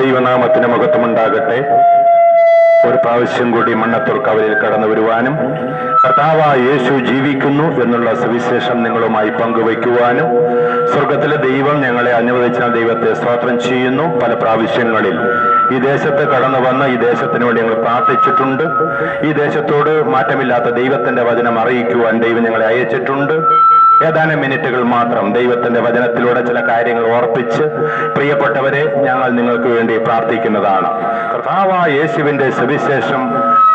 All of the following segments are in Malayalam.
ദൈവനാമത്തിന് മഹത്വമുണ്ടാകട്ടെ. ഒരു പ്രാവശ്യം കൂടി മണ്ണത്തൂർ കവലയിൽ കടന്നു വരുവാനും കർത്താവായ യേശു ജീവിക്കുന്നു എന്നുള്ള സുവിശേഷം നിങ്ങളുമായി പങ്കുവയ്ക്കുവാനും സ്വർഗത്തിലെ ദൈവം ഞങ്ങളെ അനുവദിച്ച ദൈവത്തെ സ്തോത്രം ചെയ്യുന്നു. പല പ്രാവശ്യങ്ങളിൽ ഈ ദേശത്ത് കടന്നു വന്ന് ഈ ദേശത്തിന് വേണ്ടി ഞങ്ങൾ പ്രാർത്ഥിച്ചിട്ടുണ്ട്. ഈ ദേശത്തോട് മാറ്റമില്ലാത്ത ദൈവത്തിന്റെ വചനം അറിയിക്കുവാൻ ദൈവം ഞങ്ങളെ അയച്ചിട്ടുണ്ട്. ഏതാനും മിനിറ്റുകൾ മാത്രം ദൈവത്തിന്റെ വചനത്തിലൂടെ ചില കാര്യങ്ങൾ ഓർപ്പിച്ച് പ്രിയപ്പെട്ടവരെ ഞങ്ങൾ നിങ്ങൾക്ക് വേണ്ടി പ്രാർത്ഥിക്കുന്നതാണ്. കർത്താവായ യേശുവിന്റെ സുവിശേഷം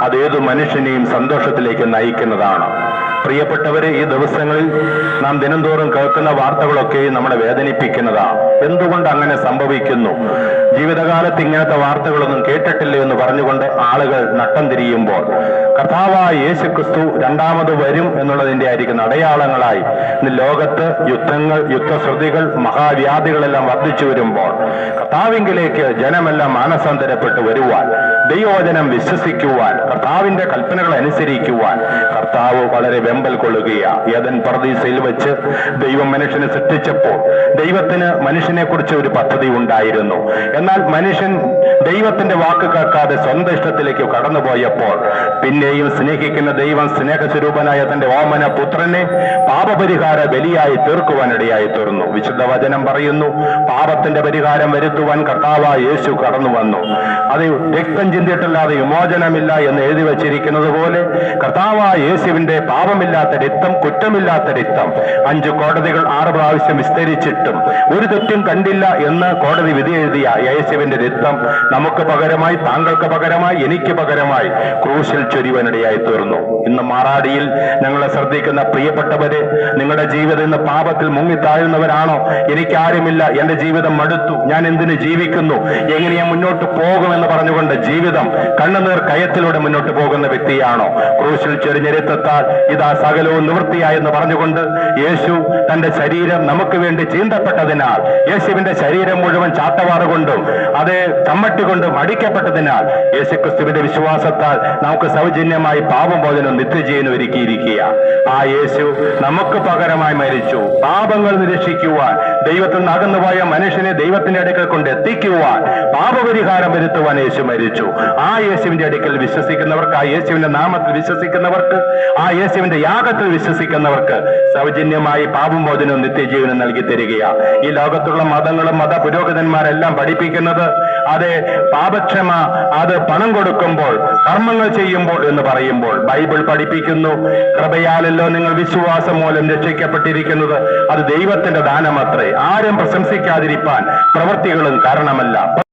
അതേതു മനുഷ്യനെയും സന്തോഷത്തിലേക്ക് നയിക്കുന്നതാണ്. പ്രിയപ്പെട്ടവരെ, ഈ ദിവസങ്ങളിൽ നാം ദിനംതോറും കേൾക്കുന്ന വാർത്തകളൊക്കെ നമ്മളെ വേദനിപ്പിക്കുന്നതാണ്. എന്തുകൊണ്ട് അങ്ങനെ സംഭവിക്കുന്നു? ജീവിതകാലത്ത് ഇങ്ങനത്തെ വാർത്തകളൊന്നും കേട്ടിട്ടില്ല എന്ന് പറഞ്ഞുകൊണ്ട് ആളുകൾ നട്ടം തിരിയുമ്പോൾ കർത്താവായ യേശുക്രിസ്തു രണ്ടാമത് വരും എന്നുള്ളതിന്റെ ആയിരിക്കുന്ന അടയാളങ്ങളായി ലോകത്ത് യുദ്ധങ്ങൾ, യുദ്ധശ്രുതികൾ, മഹാവ്യാധികളെല്ലാം വർദ്ധിച്ചു വരുമ്പോൾ കർത്താവിങ്കിലേക്ക് ജനമെല്ലാം മാനസാന്തരപ്പെട്ട് വരുവാൻ, ദൈവവചനം വിശ്വസിക്കുവാൻ, കർത്താവിന്റെ കൽപ്പനകൾ അനുസരിക്കുവാൻ കർത്താവ് വളരെ വെമ്പൽ കൊള്ളുകയാണ്. ഏദൻ പർദീസയിൽ വെച്ച് ദൈവം മനുഷ്യനെ സൃഷ്ടിച്ചപ്പോൾ ദൈവത്തിന് മനുഷ്യനെ കുറിച്ച് ഒരു പദ്ധതി ഉണ്ടായിരുന്നു. എന്നാൽ മനുഷ്യൻ ദൈവത്തിന്റെ വാക്ക് കേൾക്കാതെ സ്വന്തം ഇഷ്ടത്തിലേക്ക് കടന്നുപോയപ്പോൾ പിന്നെയും സ്നേഹിക്കുന്ന ദൈവം സ്നേഹസ്വരൂപനായ തന്റെ ഓമന പുത്രനെ പാപപരിഹാര ബലിയായി തീർക്കുവാനിടയായി തീർന്നു. വിശുദ്ധ വചനം പറയുന്നു, പാപത്തിന്റെ പരിഹാരം വരുത്തുവാൻ കർത്താവായ യേശു കടന്നു വന്നു. അത് രക്തം ചിന്തിയിട്ടല്ലാതെ വിമോചനമില്ല എന്ന് എഴുതി വച്ചിരിക്കുന്നത് പോലെ കർത്താവായ യേശുവിന്റെ പാപമില്ലാത്ത രക്തം, കുറ്റമില്ലാത്ത രക്തം 5 കോടതികൾ 6 പ്രാവശ്യം വിസ്തരിച്ചിട്ടും ഒരു തെറ്റും കണ്ടില്ല എന്ന് കോടതി വിധി എഴുതിയ യേശുവിന്റെ രക്തം നമുക്ക് പകരമായി, താങ്കൾക്ക് പകരമായി, എനിക്ക് പകരമായി ക്രൂശിൽ ചൊരിവാനിടയായി തീർന്നു. ഇന്ന് മാറാടിയിൽ ഞങ്ങളെ ശ്രദ്ധിക്കുന്ന പ്രിയപ്പെട്ടവരെ, നിങ്ങളുടെ ജീവിതം ഇന്ന് പാപത്തിൽ മുങ്ങിത്താഴുന്നവരാണോ? എനിക്കാരുമില്ല, എന്റെ ജീവിതം മടുത്തു, ഞാൻ എന്തിനു ജീവിക്കുന്നു, എങ്ങനെ ഞാൻ മുന്നോട്ട് പോകുമെന്ന് പറഞ്ഞുകൊണ്ട് ജീവിതം കണ്ണുനീർ കയത്തിലൂടെ മുന്നോട്ട് പോകുന്ന വ്യക്തിയാണോ? ക്രൂശിൽ ചൊരിഞ്ഞ രക്തത്താൽ ഇതാ സകലവും നിവൃത്തിയായെന്ന് പറഞ്ഞുകൊണ്ട് യേശു തന്റെ ശരീരം നമുക്ക് വേണ്ടി ചീന്തപ്പെട്ടതിനാൽ, യേശുവിന്റെ ശരീരം മുഴുവൻ ചാട്ടവാറുകൊണ്ടും അതേ ചമ്മട്ടി കൊണ്ടും അടിക്കപ്പെട്ടതിനാൽ യേശുക്രിസ്തുവിന്റെ വിശ്വാസത്താൽ നമുക്ക് സൗജന്യമായി പാപമോചനം നിത്യജീവനും ഒരുക്കിയിരിക്കുക. ആ യേശു നമുക്ക് പകരമായി മരിച്ചു. പാപങ്ങൾ നിരീക്ഷിക്കുവാൻ, ദൈവത്തിൽ നിന്ന് അകന്നുപോയ മനുഷ്യനെ ദൈവത്തിന്റെ അടുക്കൽ കൊണ്ട് എത്തിക്കുവാൻ, പാപപരിഹാരം വരുത്തുവാൻ യേശു മരിച്ചു. ആ യേശുവിന്റെ അടുക്കൽ വിശ്വസിക്കുന്നവർക്ക്, ആ യേശുവിന്റെ നാമത്തിൽ വിശ്വസിക്കുന്നവർക്ക്, ആ യേശുവിന്റെ യാഗത്തിൽ വിശ്വസിക്കുന്നവർക്ക് സൗജന്യമായി പാപമോചനവും നിത്യജീവനും നൽകി തരികയാ. ഈ ലോകത്തുള്ള മതങ്ങളും മത പുരോഹിതന്മാരെല്ലാം പഠിപ്പിക്കുന്നത് അതെ പാപക്ഷമ അത് പണം കൊടുക്കുമ്പോൾ, കർമ്മങ്ങൾ ചെയ്യുമ്പോൾ എന്ന് പറയുമ്പോൾ ബൈബിൾ പഠിപ്പിക്കുന്നു, കൃപയാലല്ലോ നിങ്ങൾ വിശ്വാസം മൂലം രക്ഷിക്കപ്പെട്ടിരിക്കുന്നത്, അത് ദൈവത്തിന്റെ ദാനമത്രേ, ആരും പ്രശംസിക്കാതിരിപ്പാൻ പ്രവൃത്തികളും കാരണമല്ല.